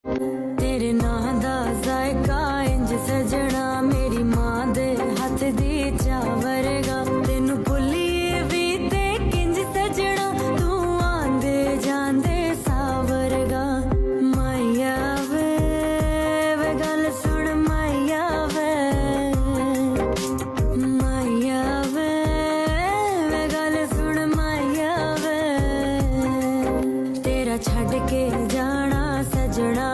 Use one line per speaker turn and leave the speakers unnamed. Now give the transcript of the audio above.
तेरे नां दा जायका इंज सजना मेरी मां दे हथ दी चावरगा तेनू भुलिए भी ते किंज सजना तू आंदे जांदे सावरगा माया वे गल सुन माया वे गल सुन माया वे तेरा छड़ के जाना सजना